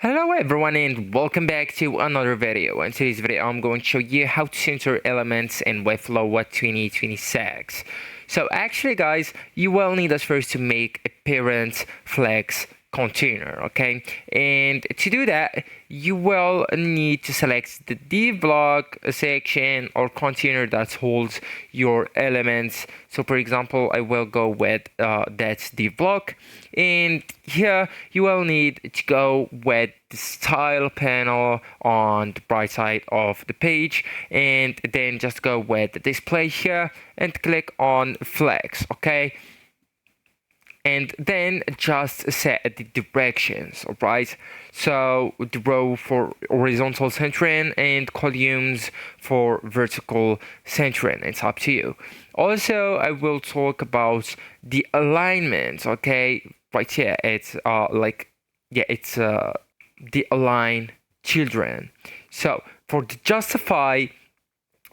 Hello everyone and welcome back to another video. In today's video I'm going to show you how to center elements in Webflow 2026. So actually guys, you will need us first to make a parent flex container, okay? And to do that, you will need to select the div block section or container that holds your elements. So for example, I will go with that div block, and here you will need to go with the style panel on the right side of the page, and then just go with the display here and click on flex, okay? And then just set the directions, alright? So the row for horizontal centering and columns for vertical centering, it's up to you. Also, I will talk about the alignment, okay? Right here, it's the align children. So for the justify,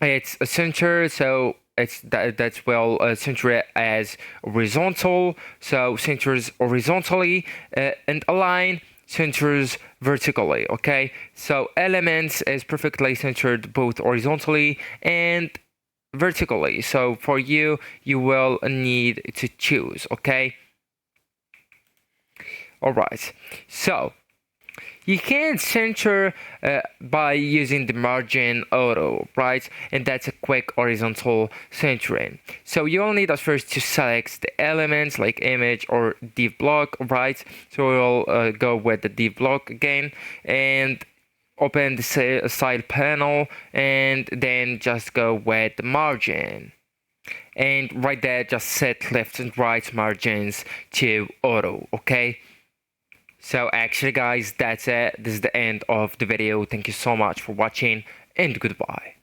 it's a center, so that's well center it as horizontal, so centers horizontally, and align centers vertically, okay? So elements is perfectly centered both horizontally and vertically, so for you will need to choose, okay? All right, so you can center by using the margin auto, right? And that's a quick horizontal centering. So you'll need at first to select the elements like image or div block, right? So we'll go with the div block again and open the side panel, and then just go with the margin. And right there, just set left and right margins to auto, okay? So actually guys, that's it. This is the end of the video. Thank you so much for watching and goodbye.